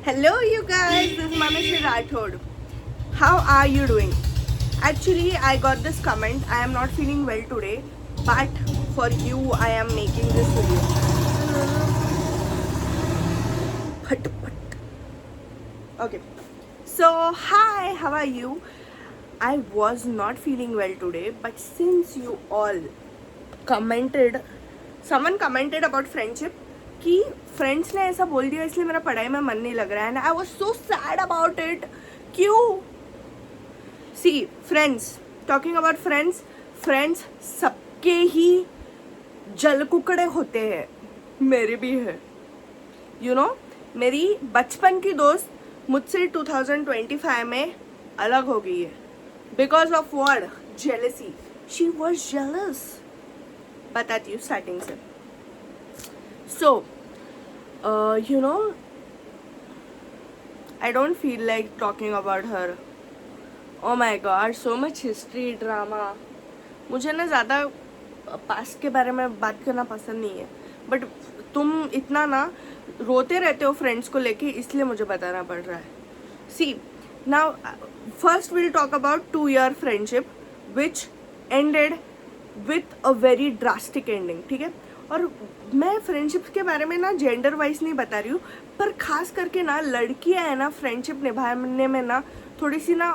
Hello, you guys. This is Manashri Rathod. How are you doing? Actually, I got this comment. I am not feeling well today, but for you, I am making this video. Phat, phat. Okay. So, hi, how are you? I was not feeling well today, but since you all commented, someone commented about friendship कि friends ने ऐसा बोल दिया इसलिए मेरा पढ़ाई में मन नहीं लग रहा है and I was so sad about it. क्यों? See friends, talking about friends, friends सबके ही जल कुकड़े होते हैं. मेरे भी है. यू नो, मेरी बचपन की दोस्त मुझसे 2025 में अलग हो गई है because of word jealousy. She was jealous. बताती हूँ स्टार्टिंग से. So, you know, I don't feel like talking about her. Oh my God, so much history, drama. मुझे ना ज़्यादा पास्ट के बारे में बात करना पसंद नहीं है. बट तुम इतना ना रोते रहते हो फ्रेंड्स को लेके, इसलिए मुझे बताना पड़ रहा है. See now first will talk about 2-year friendship which ended with a very drastic ending. ठीक है. और मैं फ्रेंडशिप के बारे में ना जेंडर वाइज नहीं बता रही हूँ, पर खास करके ना लड़कियाँ है ना फ्रेंडशिप निभाने में ना थोड़ी सी ना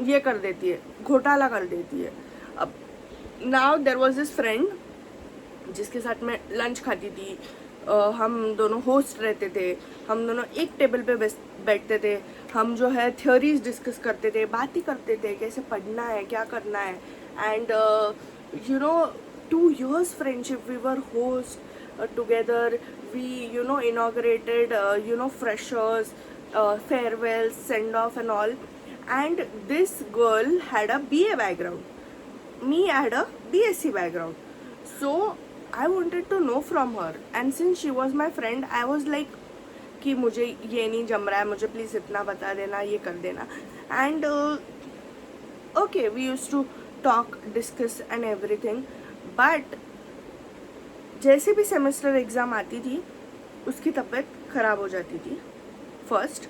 ये कर देती है, घोटाला कर देती है. अब now there was this friend जिसके साथ मैं लंच खाती थी. हम दोनों होस्ट रहते थे, हम दोनों एक टेबल पे बैठते थे, हम जो है थियोरीज डिस्कस करते थे, बात ही करते थे कैसे पढ़ना है, क्या करना है. And you know, 2 years friendship, we were hosts together. We inaugurated freshers, farewells, send off and all. And this girl had a BA background, me I had a BSc background. So I wanted to know from her, and since she was my friend, I was like कि मुझे ये नहीं जम रहा है, मुझे please इतना बता देना, ये कर देना. And okay, we used to talk, discuss and everything. But जैसे भी सेमेस्टर एग्ज़ाम आती थी उसकी तबीयत ख़राब हो जाती थी फर्स्ट,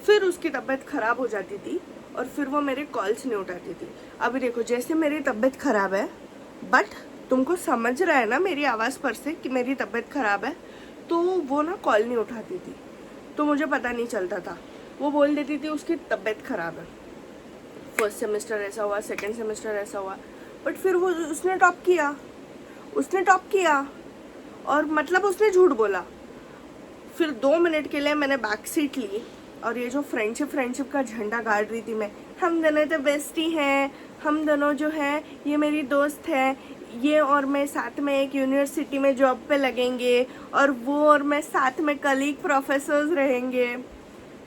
फिर उसकी तबीयत ख़राब हो जाती थी और फिर वो मेरे कॉल्स नहीं उठाती थी. अभी देखो, जैसे मेरी तबीयत ख़राब है, बट तुमको समझ रहा है ना मेरी आवाज़ पर से कि मेरी तबीयत ख़राब है, तो वो ना कॉल नहीं उठाती थी, तो मुझे पता नहीं चलता था. वो बोल देती थी उसकी तबीयत ख़राब है. फर्स्ट सेमेस्टर ऐसा हुआ, सेकेंड सेमेस्टर ऐसा हुआ, बट फिर वो उसने टॉप किया और मतलब उसने झूठ बोला. फिर 2 मिनट के लिए मैंने बैक सीट ली और ये जो फ्रेंडशिप का झंडा गाड़ रही थी मैं, हम दोनों तो बेस्टी हैं, हम दोनों जो है ये मेरी दोस्त है, ये और मैं साथ में एक यूनिवर्सिटी में जॉब पे लगेंगे और वो और मैं साथ में कलीग प्रोफेसर्स रहेंगे.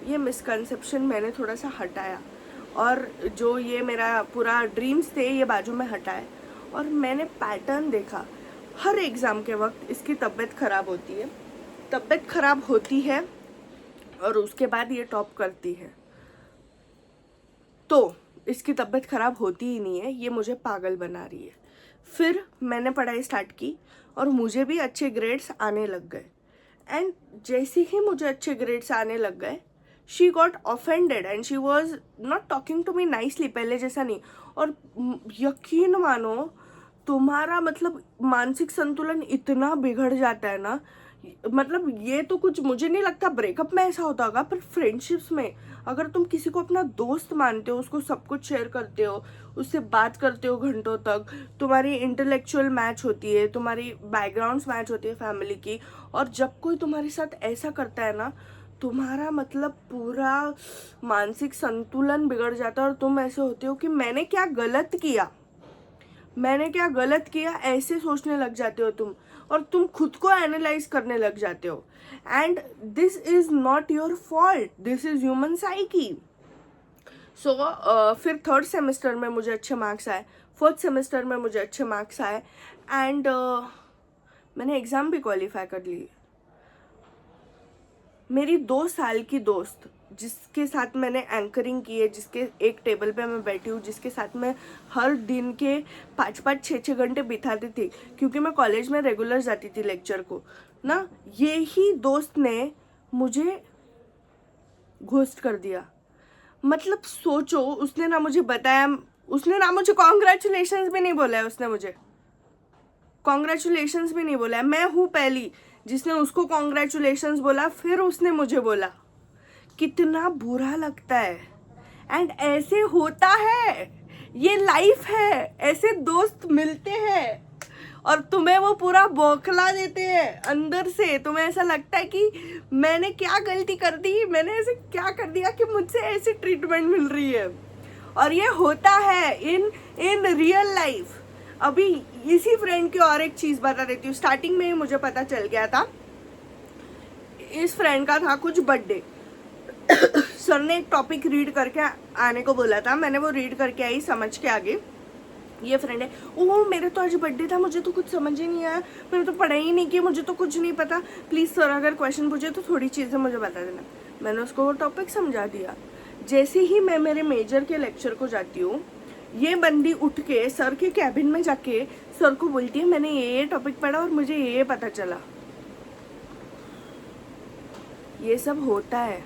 ये मिसकंसेप्शन मैंने थोड़ा सा हटाया और जो ये मेरा पूरा ड्रीम्स थे ये बाजू में हटाए. और मैंने पैटर्न देखा, हर एग्ज़ाम के वक्त इसकी तबीयत ख़राब होती है और उसके बाद ये टॉप करती है. तो इसकी तबीयत ख़राब होती ही नहीं है, ये मुझे पागल बना रही है. फिर मैंने पढ़ाई स्टार्ट की और मुझे भी अच्छे ग्रेड्स आने लग गए. एंड जैसे ही मुझे अच्छे ग्रेड्स आने लग गए, she got offended and she was not talking to me nicely, पहले जैसा नहीं. और यकीन मानो, तुम्हारा मतलब मानसिक संतुलन इतना बिगड़ जाता है ना, मतलब ये तो कुछ मुझे नहीं लगता ब्रेकअप में ऐसा होता होगा, पर फ्रेंडशिप्स में अगर तुम किसी को अपना दोस्त मानते हो, उसको सब कुछ शेयर करते हो, उससे बात करते हो घंटों तक, तुम्हारी इंटेलेक्चुअल मैच होती है, तुम्हारी बैकग्राउंड्स मैच होती है फैमिली की, और जब कोई तुम्हारे साथ ऐसा करता है ना, तुम्हारा मतलब पूरा मानसिक संतुलन बिगड़ जाता है और तुम ऐसे होते हो कि मैंने क्या गलत किया ऐसे सोचने लग जाते हो तुम, और तुम खुद को एनालाइज करने लग जाते हो. And this is not your fault, this is human psyche. So फिर 3rd सेमेस्टर में मुझे अच्छे मार्क्स आए, 4th सेमेस्टर में मुझे अच्छे मार्क्स आए, एंड मैंने एग्ज़ाम भी क्वालिफाई कर ली. मेरी 2 साल की दोस्त जिसके साथ मैंने एंकरिंग की है, जिसके एक टेबल पे मैं बैठी हूँ, जिसके साथ मैं हर दिन के 5-5, 6-6 घंटे बिताती थी, क्योंकि मैं कॉलेज में रेगुलर जाती थी लेक्चर को ना, ये ही दोस्त ने मुझे घोस्ट कर दिया। मतलब सोचो, उसने ना मुझे बताया, उसने ना मुझे कॉन्ग्रेचुलेशंस भी नहीं बोला है, उसने मुझे कॉन्ग्रेचुलेशंस भी नहीं बोला है। मैं हूँ पहली जिसने उसको कॉन्ग्रेचुलेशंस बोला, फिर उसने मुझे बोला। कितना बुरा लगता है। एंड ऐसे होता है, ये लाइफ है, ऐसे दोस्त मिलते हैं और तुम्हें वो पूरा बौखला देते हैं अंदर से। तुम्हें ऐसा लगता है कि मैंने क्या गलती कर दी, मैंने ऐसे क्या कर दिया कि मुझसे ऐसी ट्रीटमेंट मिल रही है। और ये होता है इन रियल लाइफ। अभी इसी फ्रेंड की और एक चीज़ बता देती हूँ। स्टार्टिंग में ही मुझे पता चल गया था, इस फ्रेंड का था कुछ बर्थडे। सर ने एक टॉपिक रीड करके आने को बोला था, मैंने वो रीड करके आई समझ के आगे। ये फ्रेंड है, ओह मेरे तो आज बर्थडे था, मुझे तो कुछ समझ ही नहीं आया, मैंने तो पढ़ा ही नहीं किया, मुझे तो कुछ नहीं पता, प्लीज़ सर अगर क्वेश्चन पूछे तो थोड़ी चीज़ें मुझे बता देना। मैंने उसको वो टॉपिक समझा दिया। जैसे ही मैं मेरे मेजर के लेक्चर को जाती हूँ, ये बंदी उठ के सर के कैबिन में जाके सर को बोलती है मैंने ये टॉपिक पढ़ा और मुझे ये पता चला। ये सब होता है,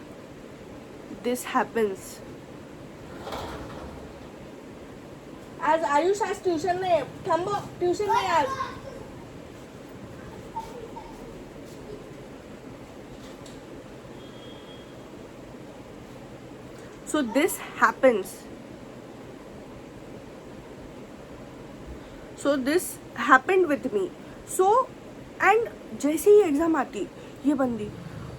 दिस हैपन्स। आज आयुष आज ट्यूशन में थांबो, ट्यूशन में आज। So this happens. So this happened with me. So and जैसे ही एग्ज़ाम आती, ये बंदी,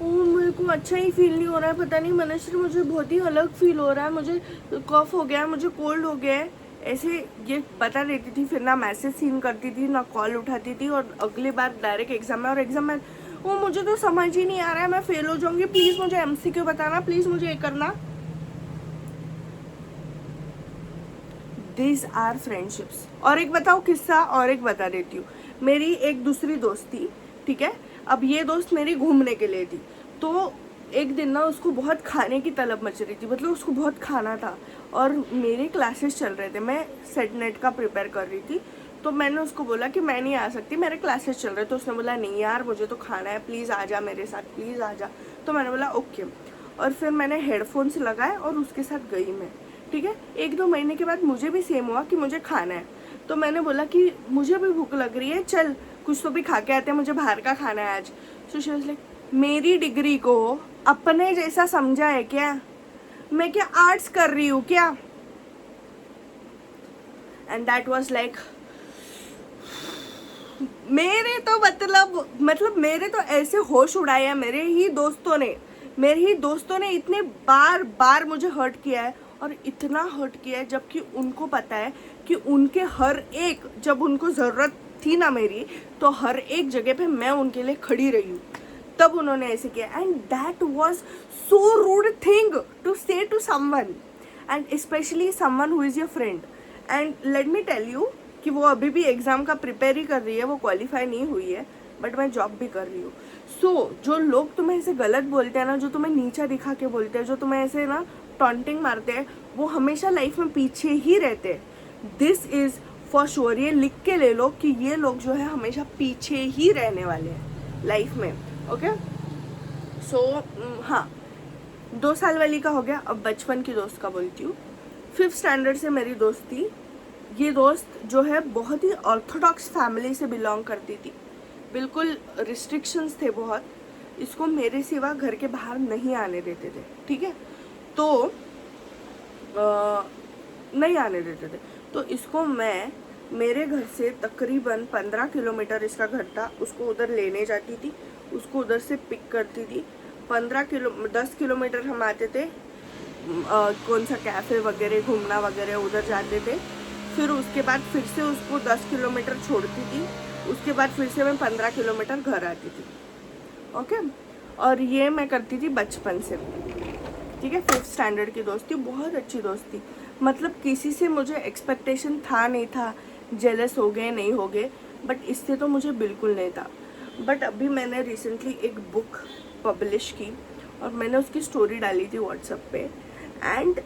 ओ मेरे को अच्छा ही फील नहीं हो रहा है, पता नहीं मनश्री मुझे बहुत ही अलग फील हो रहा है, मुझे कफ हो गया है, मुझे कोल्ड हो गया है, ऐसे ये बता देती थी। फिर ना मैसेज सीन करती थी ना कॉल उठाती थी, और अगली बार डायरेक्ट एग्जाम में, और एग्जाम में वो मुझे तो समझ ही नहीं आ रहा है, मैं फेल हो जाऊंगी, प्लीज़ मुझे MCQ बताना, प्लीज़ मुझे ये करना। These are friendships. और एक बताओ किस्सा, और एक बता देती हूँ। मेरी एक दूसरी दोस्त थी, ठीक है। अब ये दोस्त मेरी घूमने के लिए थी, तो एक दिन ना उसको बहुत खाने की तलब मच रही थी, मतलब उसको बहुत खाना था, और मेरे क्लासेस चल रहे थे, मैं सेट नेट का प्रिपेयर कर रही थी। तो मैंने उसको बोला कि मैं नहीं आ सकती, मेरे क्लासेस चल रहे। तो उसने बोला नहीं यार मुझे तो खाना है, प्लीज़ आ जा मेरे साथ, प्लीज़ आ जा। तो मैंने बोला ओके, और फिर मैंने हेडफोन्स लगाए और उसके साथ गई मैं, ठीक है। 1-2 महीने के बाद मुझे भी सेम हुआ कि मुझे खाना है, तो मैंने बोला कि मुझे भी भूख लग रही है, चल कुछ तो भी खा के आते हैं, मुझे बाहर का खाना है आज। सो शी वाज लाइक, मेरी डिग्री को अपने जैसा समझा है क्या? मैं क्या आर्ट्स कर रही हूँ क्या? एंड दैट वाज लाइक, मेरे तो मतलब मेरे तो ऐसे होश उड़ाए हैं मेरे ही दोस्तों ने इतने बार मुझे हर्ट किया है, और इतना हर्ट किया है जबकि उनको पता है कि उनके हर एक, जब उनको ज़रूरत थी ना मेरी, तो हर एक जगह पे मैं उनके लिए खड़ी रही हूँ, तब उन्होंने ऐसे किया। And that was so rude thing to say to someone, and specially someone who is your friend. And let me tell you कि वो अभी भी एग्ज़ाम का प्रिपेयर ही कर रही है, वो क्वालिफाई नहीं हुई है, बट मैं जॉब भी कर रही हूँ। सो जो लोग तुम्हें ऐसे गलत बोलते हैं ना, जो तुम्हें नीचा दिखा के बोलते हैं, जो तुम्हें ऐसे ना टॉन्टिंग मारते हैं, वो हमेशा लाइफ में पीछे ही रहते हैं। दिस इज़ फॉर श्योर, ये लिख के ले लो कि ये लोग जो है हमेशा पीछे ही रहने वाले हैं लाइफ में, ओके। सो हाँ, 2 साल वाली का हो गया, अब बचपन की दोस्त का बोलती हूँ। 5th स्टैंडर्ड से मेरी दोस्त थी। ये दोस्त जो है बहुत ही ऑर्थोडॉक्स फैमिली से बिलोंग करती थी, बिल्कुल रिस्ट्रिक्शंस थे बहुत, इसको मेरे सिवा घर के बाहर नहीं आने देते थे, ठीक है। तो नहीं आने देते थे, तो इसको मैं मेरे घर से तकरीबन 15 किलोमीटर इसका घर था, उसको उधर लेने जाती थी, उसको उधर से पिक करती थी। 10 किलोमीटर हम आते थे, कौन सा कैफ़े वगैरह घूमना वगैरह उधर जाते थे। फिर उसके बाद फिर से उसको 10 किलोमीटर छोड़ती थी, उसके बाद फिर से मैं 15 किलोमीटर घर आती थी, ओके। और ये मैं करती थी बचपन से, ठीक है। 5th स्टैंडर्ड की दोस्त थी, बहुत अच्छी दोस्त थी, मतलब किसी से मुझे एक्सपेक्टेशन था नहीं था, जेलस हो गए नहीं हो गए, बट इससे तो मुझे बिल्कुल नहीं था। बट अभी मैंने रिसेंटली एक बुक पब्लिश की और मैंने उसकी स्टोरी डाली थी व्हाट्सएप पे, एंड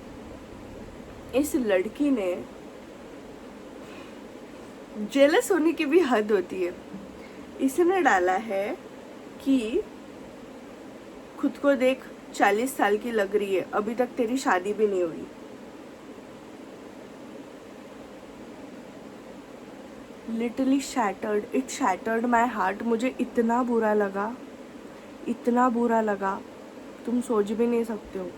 इस लड़की ने, जेलस होने की भी हद होती है, इसने डाला है कि खुद को देख, 40 साल की लग रही है, अभी तक तेरी शादी भी नहीं हुई। Literally shattered, it shattered my heart. मुझे इतना बुरा लगा, इतना बुरा लगा, तुम सोच भी नहीं सकते हो।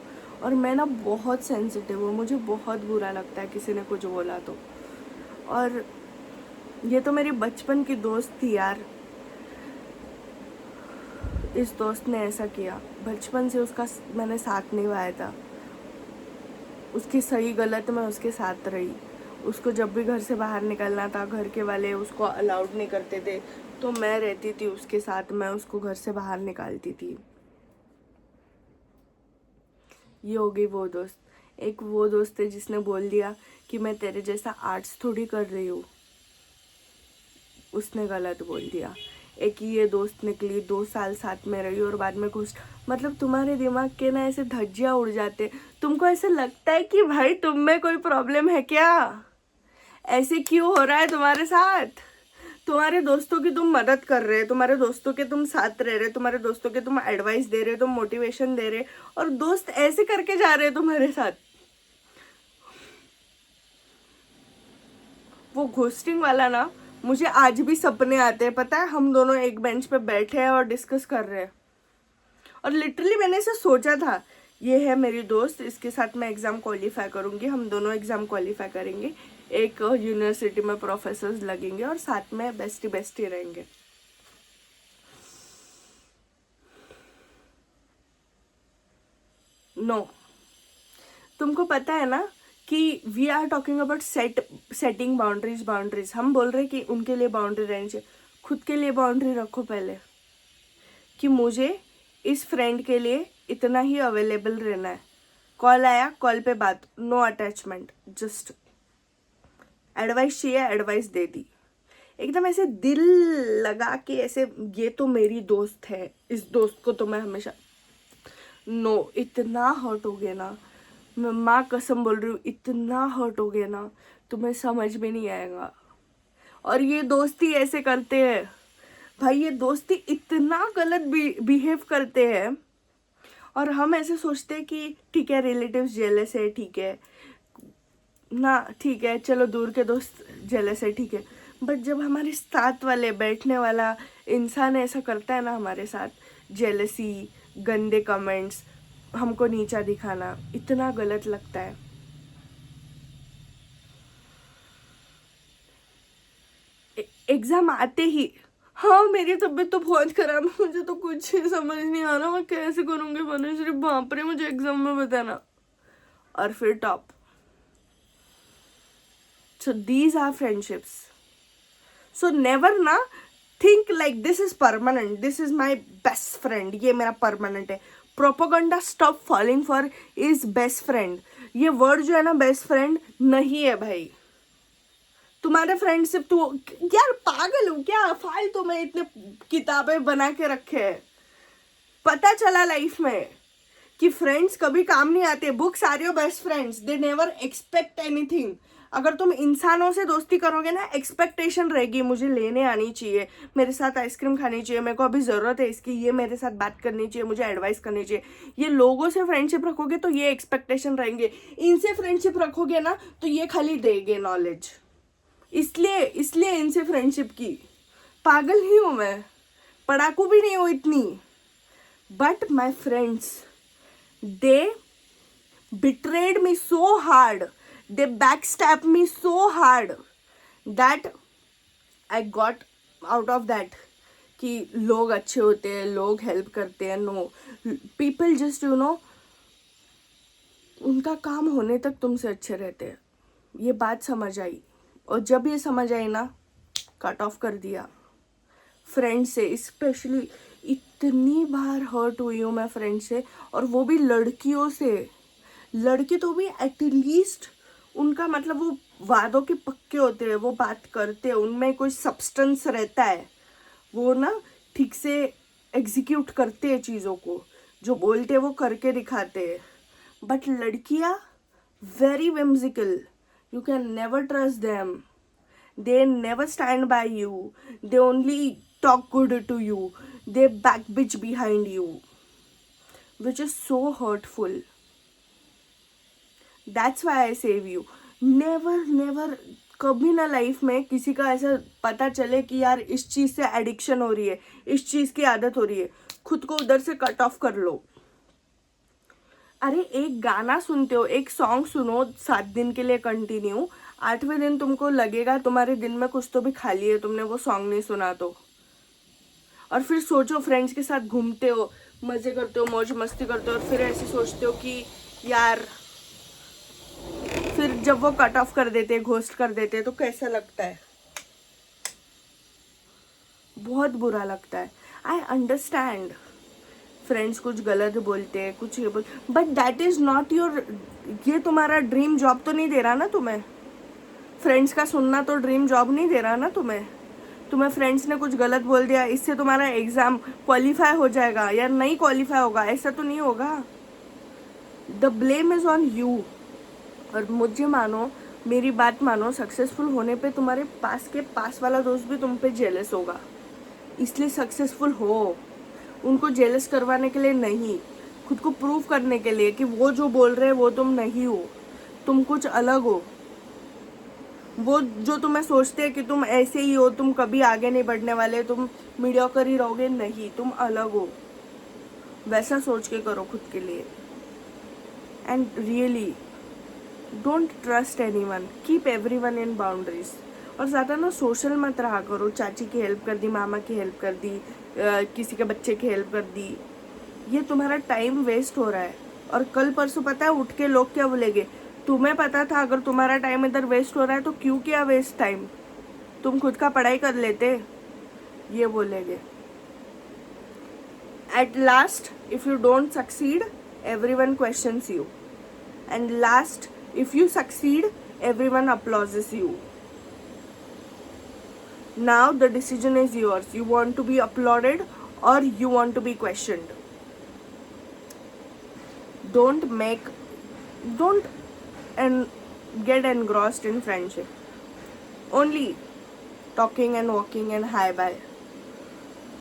और मैं ना बहुत सेंसिटिव हूँ, मुझे बहुत बुरा लगता है किसी ने कुछ बोला तो। और ये तो मेरी बचपन की दोस्त थी यार, इस दोस्त ने ऐसा किया। बचपन से उसका मैंने साथ निभाया था, उसकी सही गलत में उसके साथ रही। उसको जब भी घर से बाहर निकलना था, घर के वाले उसको अलाउड नहीं करते थे, तो मैं रहती थी उसके साथ, मैं उसको घर से बाहर निकालती थी। ये हो गई वो दोस्त। एक वो दोस्त है जिसने बोल दिया कि मैं तेरे जैसा आर्ट्स थोड़ी कर रही हूँ, उसने गलत बोल दिया। एक ये दोस्त निकली, 2 साल साथ में रही और बाद में कुछ, मतलब तुम्हारे दिमाग के ना ऐसे धज्जियाँ उड़ जाते। तुमको ऐसे लगता है कि भाई तुम में कोई प्रॉब्लम है क्या, ऐसे क्यों हो रहा है तुम्हारे साथ। तुम्हारे दोस्तों की तुम मदद कर रहे, तुम्हारे दोस्तों के तुम साथ रह रहे, तुम्हारे दोस्तों के तुम एडवाइस दे रहे, तुम मोटिवेशन दे रहे, और दोस्त ऐसे करके जा रहे हैं तुम्हारे साथ। वो घोस्टिंग वाला ना, मुझे आज भी सपने आते हैं। पता है, हम दोनों एक बेंच पे बैठे हैं और डिस्कस कर रहे हैं, और लिटरली मैंने ऐसे सोचा था, ये है मेरी दोस्त, इसके साथ मैं एग्ज़ाम क्वालिफाई करूँगी, हम दोनों एग्ज़ाम क्वालिफाई करेंगे, एक यूनिवर्सिटी में प्रोफेसर्स लगेंगे और साथ में बेस्टी बेस्टी रहेंगे। नो, तुमको पता है ना कि we are talking about setting boundaries. हम बोल रहे हैं कि उनके लिए बाउंड्री रहनी चाहिए, खुद के लिए बाउंड्री रखो पहले, कि मुझे इस फ्रेंड के लिए इतना ही अवेलेबल रहना है। कॉल आया, कॉल पे बात, नो अटैचमेंट, जस्ट एडवाइस चाहिए, एडवाइस दे दी, एकदम ऐसे दिल लगा के ऐसे, ये तो मेरी दोस्त है, इस दोस्त को तो मैं हमेशा। नो, इतना हर्ट हो गया ना, मैं माँ कसम बोल रही हूँ, इतना हर्ट हो गया ना, तुम्हें समझ में नहीं आएगा। और ये दोस्ती ऐसे करते हैं भाई, ये दोस्ती इतना गलत बिहेव करते हैं, और हम ऐसे सोचते हैं कि ठीक है, रिलेटिव्स जेलस है, ठीक है ना, ठीक है, चलो दूर के दोस्त जेलस है, ठीक है, बट जब हमारे साथ वाले बैठने वाला इंसान ऐसा करता है ना हमारे साथ, जेलसी, गंदे कमेंट्स, हमको नीचा दिखाना, इतना गलत लगता है। एग्जाम आते ही, हाँ मेरी तबीयत तो बहुत खराब है, मुझे तो कुछ ही समझ नहीं आ रहा, मैं कैसे करूँगी बनूश्री, बाप रे मुझे एग्जाम में बताना, और फिर top. So these are friendships. So never ना think like this is permanent, this is my best friend, ये मेरा परमानेंट है। Propaganda stop falling for is best friend. ये वर्ड जो है ना, बेस्ट फ्रेंड नहीं है भाई। तुम्हारे फ्रेंडशिप, तू यार पागल हो क्या, फालतू में इतने किताबें बना के रखे हैं। पता चला लाइफ में कि फ्रेंड्स कभी काम नहीं आते, books are your best friends, they never expect anything. अगर तुम इंसानों से दोस्ती करोगे ना, एक्सपेक्टेशन रहेगी, मुझे लेने आनी चाहिए, मेरे साथ आइसक्रीम खानी चाहिए, मेरे को अभी ज़रूरत है इसकी, ये मेरे साथ बात करनी चाहिए, मुझे एडवाइस करनी चाहिए। ये लोगों से फ्रेंडशिप रखोगे तो ये एक्सपेक्टेशन रहेंगे, इनसे फ्रेंडशिप रखोगे ना तो ये खाली देंगे नॉलेज। इसलिए इनसे फ्रेंडशिप की। पागल ही हूँ मैं, पढ़ाकू भी नहीं हूँ इतनी, but my friends, they betrayed me so hard, they backstabbed me so hard that I got out of that, कि लोग अच्छे होते हैं, लोग हेल्प करते हैं, no, people just you know, उनका काम होने तक तुमसे अच्छे रहते हैं। ये बात समझ आई, और जब ये समझ आई ना, कट ऑफ कर दिया फ्रेंड से। स्पेशली इतनी बार हर्ट हुई हूँ मैं फ्रेंड से, और वो भी लड़कियों से। लड़के तो भी एटलीस्ट उनका मतलब वो वादों के पक्के होते हैं, वो बात करते हैं, उनमें कोई सब्सटेंस रहता है, वो ना ठीक से एग्जीक्यूट करते हैं चीज़ों को, जो बोलते हैं वो करके दिखाते हैं। बट लड़कियाँ very whimsical, you can never trust them, they never stand by you, they only talk good to you, they back bitch behind you. which is so hurtful. That's why I save you. Never कभी ना life में किसी का ऐसा पता चले कि यार इस चीज़ से एडिक्शन हो रही है, इस चीज़ की आदत हो रही है, खुद को उधर से कट ऑफ कर लो. अरे एक गाना सुनते हो, एक सॉन्ग सुनो 7 दिन के लिए कंटिन्यू, 8वें दिन तुमको लगेगा तुम्हारे दिन में कुछ तो भी खाली है, तुमने वो सॉन्ग नहीं सुना तो. और फिर सोचो फ्रेंड्स के साथ घूमते हो, मज़े करते हो, मौज मस्ती करते हो, और फिर ऐसे सोचते हो कि यार, फिर जब वो कट ऑफ कर देते, घोस्ट कर देते, तो कैसा लगता है? बहुत बुरा लगता है. आई अंडरस्टैंड फ्रेंड्स कुछ गलत बोलते हैं, कुछ ये बोल, but that is not your. ये तुम्हारा ड्रीम जॉब तो नहीं दे रहा ना तुम्हें. फ्रेंड्स का सुनना तो ड्रीम जॉब नहीं दे रहा ना तुम्हें. तुम्हें फ्रेंड्स ने कुछ गलत बोल दिया, इससे तुम्हारा एग्जाम क्वालिफाई हो जाएगा या नहीं क्वालिफाई होगा, ऐसा तो नहीं होगा. The blame is on you. और मुझे मानो, मेरी बात मानो, सक्सेसफुल होने पे तुम्हारे पास के पास वाला दोस्त भी तुम पे जेलस होगा, इसलिए सक्सेसफुल हो. उनको जेलस करवाने के लिए नहीं, खुद को प्रूव करने के लिए कि वो जो बोल रहे हैं वो तुम नहीं हो, तुम कुछ अलग हो. वो जो तुम्हें सोचते हैं कि तुम ऐसे ही हो, तुम कभी आगे नहीं बढ़ने वाले, तुम मीडियोकर ही रहोगे, नहीं, तुम अलग हो. वैसा सोच के करो खुद के लिए. And really don't trust anyone, keep everyone in boundaries. और ज़्यादा ना सोशल मत रहा करो. चाची की हेल्प कर दी, मामा की हेल्प कर दी, किसी के बच्चे की हेल्प कर दी, ये तुम्हारा टाइम वेस्ट हो रहा है. और कल परसों पता है उठ के लोग क्या बोलेंगे? तुम्हें पता था अगर तुम्हारा टाइम इधर वेस्ट हो रहा है तो क्यों किया वेस्ट टाइम, तुम खुद का पढ़ाई कर लेते, ये बोलेंगे. At last if you don't succeed everyone questions you, and last if you succeed everyone applauses you. Now the decision is yours. You want to be applauded or you want to be questioned. Don't and get engrossed in friendship. Only talking and walking and hi bye.